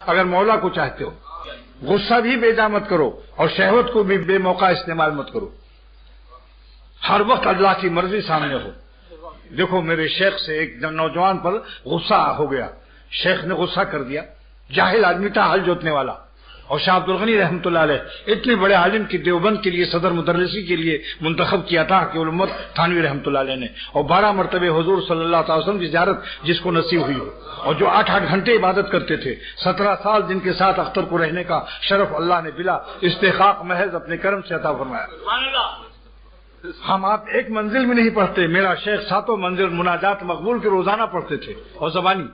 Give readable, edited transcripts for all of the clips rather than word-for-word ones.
اگر مولا کو چاہتے ہو. غصہ بھی بے جا مت کرو اور شہوت کو بھی بے موقع استعمال مت کرو. ہر وقت اللہ کی مرضی سامنے ہو. دیکھو میرے شیخ سے ایک نوجوان پر غصہ ہو گیا. شیخ نے غصہ کر دیا. جاہل آدمی تھا, ہل جوتنے والا. اور شاہ عبد الغنی رحمۃ اللہ علیہ اتنے بڑے عالم کی دیوبند کے لیے صدر مدرسی کے لیے منتخب کیا تھا کہ علمت تھانوی رحمۃ اللہ علیہ نے, اور 12 مرتبہ حضور صلی اللہ تعالی وسلم کی زیارت جس کو نصیب ہوئی ہو, اور جو 8 گھنٹے عبادت کرتے تھے, 17 سال جن کے ساتھ اختر کو رہنے کا شرف اللہ نے بلا استحقاق محض اپنے کرم سے عطا فرمایا. ہم آپ ایک منزل میں نہیں پڑھتے. میرا شیخ 7 منزل مناجات مقبول کے روزانہ پڑھتے تھے, اور زبانی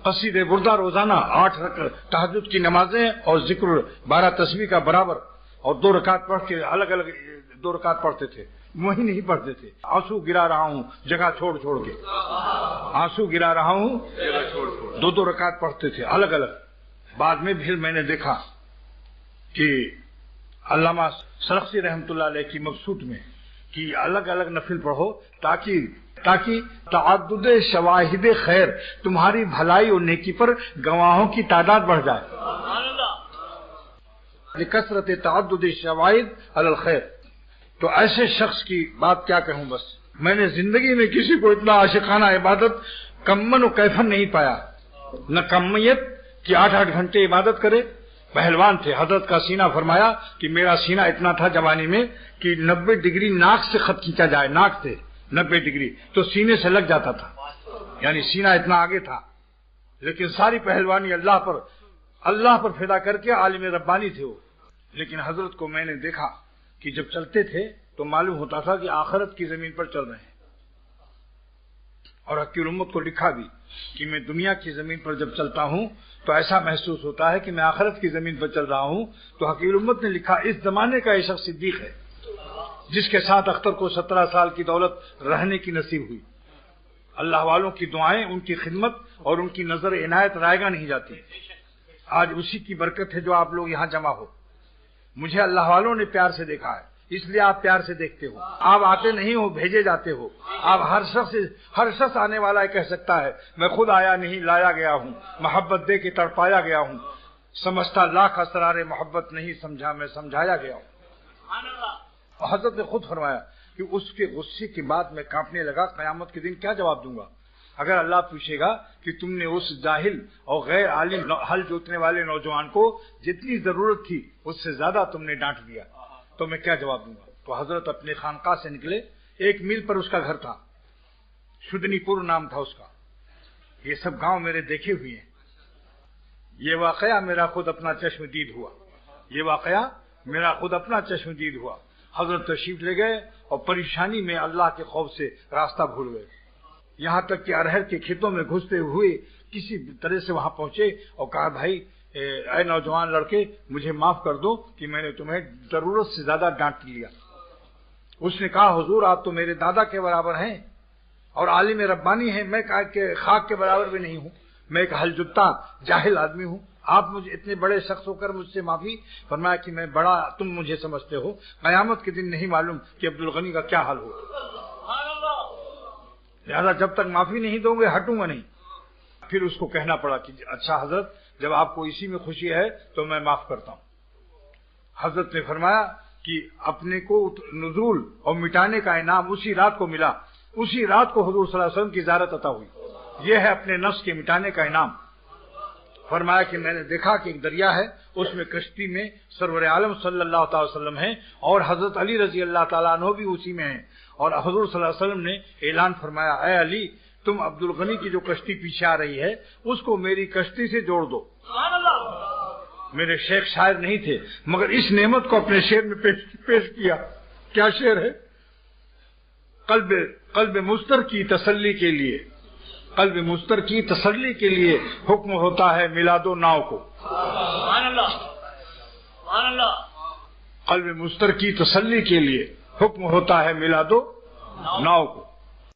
قصیدے بردہ روزانہ, 8 تہجد کی نمازیں اور ذکر 12 تسبیح کا برابر, اور 2 رکعت پڑھ کے الگ الگ 2 رکعت پڑھتے تھے. وہی نہیں پڑھتے تھے آنسو گرا رہا ہوں جگہ چھوڑ چھوڑ کے, آنسو گرا رہا ہوں 2 رکعت پڑھتے تھے الگ الگ. بعد میں پھر میں نے دیکھا کہ علامہ سرخسی رحمۃ اللہ علیہ کی مبسوط میں کہ الگ الگ نفل پڑھو تاکہ تعدد شواہد خیر تمہاری بھلائی اور نیکی پر گواہوں کی تعداد بڑھ جائے. کثرت تعدد شواہد علی الخیر. تو ایسے شخص کی بات کیا کہوں, بس میں نے زندگی میں کسی کو اتنا عاشقانہ عبادت کمن و کیفن نہیں پایا. نہ کمیت کہ 8 گھنٹے عبادت کرے. پہلوان تھے, حضرت کا سینہ فرمایا کہ میرا سینہ اتنا تھا جوانی میں کہ 90 ڈگری ناک سے خط کھینچا جائے, ناک سے 90 ڈگری تو سینے سے لگ جاتا تھا, یعنی سینہ اتنا آگے تھا. لیکن ساری پہلوانی اللہ پر فدا کر کے عالم ربانی تھے وہ. لیکن حضرت کو میں نے دیکھا کہ جب چلتے تھے تو معلوم ہوتا تھا کہ آخرت کی زمین پر چل رہے ہیں. اور حقیقی امت کو لکھا بھی کہ میں دنیا کی زمین پر جب چلتا ہوں تو ایسا محسوس ہوتا ہے کہ میں آخرت کی زمین پر چل رہا ہوں. تو حقیقی امت نے لکھا اس زمانے کا یہ شخص صدیق ہے جس کے ساتھ اختر کو 17 سال کی دولت رہنے کی نصیب ہوئی. اللہ والوں کی دعائیں, ان کی خدمت اور ان کی نظر عنایت رائے گا نہیں جاتی. آج اسی کی برکت ہے جو آپ لوگ یہاں جمع ہو. مجھے اللہ والوں نے پیار سے دیکھا ہے, اس لیے آپ پیار سے دیکھتے ہو. آپ آتے نہیں ہو, بھیجے جاتے ہو. آپ ہر شخص آنے والا کہہ سکتا ہے میں خود آیا نہیں, لایا گیا ہوں, محبت دے کے تڑپایا گیا ہوں. سمجھتا لاکھ اسرار محبت نہیں, سمجھا میں سمجھایا گیا ہوں. حضرت نے خود فرمایا کہ اس کے غصے کی بات میں کانپنے لگا. قیامت کے دن کیا جواب دوں گا اگر اللہ پوچھے گا کہ تم نے اس جاہل اور غیر عالم ہل جوتنے والے نوجوان کو جتنی ضرورت تھی اس سے زیادہ تم نے ڈانٹ دیا, تو میں کیا جواب دوں گا. تو حضرت اپنے خانقاہ سے نکلے. 1 میل پر اس کا گھر تھا, شدنی پور نام تھا اس کا. یہ سب گاؤں میرے دیکھے ہوئے ہیں. یہ واقعہ میرا خود اپنا چشم دید ہوا. حضرت تشریف لے گئے اور پریشانی میں اللہ کے خوف سے راستہ بھول گئے. یہاں تک کہ ارہر کے کھیتوں میں گھستے ہوئے کسی طرح سے وہاں پہنچے اور کہا بھائی اے نوجوان لڑکے مجھے معاف کر دو کہ میں نے تمہیں ضرورت سے زیادہ ڈانٹ لیا. اس نے کہا حضور آپ تو میرے دادا کے برابر ہیں اور عالم ربانی ہیں, میں خاک کے برابر بھی نہیں ہوں. میں ایک ہل جتا جاہل آدمی ہوں. آپ مجھے اتنے بڑے شخص ہو کر مجھ سے معافی. فرمایا کہ میں بڑا تم مجھے سمجھتے ہو, قیامت کے دن نہیں معلوم کہ عبد الغنی کا کیا حال ہو. لہذا جب تک معافی نہیں دوں گے ہٹوں گا نہیں. پھر اس کو کہنا پڑا کہ اچھا حضرت جب آپ کو اسی میں خوشی ہے تو میں معاف کرتا ہوں. حضرت نے فرمایا کہ اپنے کو نزول اور مٹانے کا انعام اسی رات کو ملا. اسی رات کو حضور صلی اللہ علیہ وسلم کی زیارت عطا ہوئی. یہ ہے اپنے نفس کے مٹانے کا انعام. فرمایا کہ میں نے دیکھا کہ ایک دریا ہے, اس میں کشتی میں سرور عالم صلی اللہ تعالی وسلم ہیں اور حضرت علی رضی اللہ تعالیٰ عنہ بھی اسی میں ہیں. اور حضور صلی اللہ علیہ وسلم نے اعلان فرمایا اے علی تم عبد الغنی کی جو کشتی پیچھے آ رہی ہے اس کو میری کشتی سے جوڑ دو. میرے شیخ شاعر نہیں تھے مگر اس نعمت کو اپنے شعر میں پیش کیا. کیا شعر ہے؟ قلب مستر کی تسلی کے لیے, قلب مستر کی تسلی کے لیے حکم ہوتا ہے میلاد و ناؤ کو. قلب مستر کی تسلی کے لیے حکم ہوتا ہے میلاد و ناؤ کو.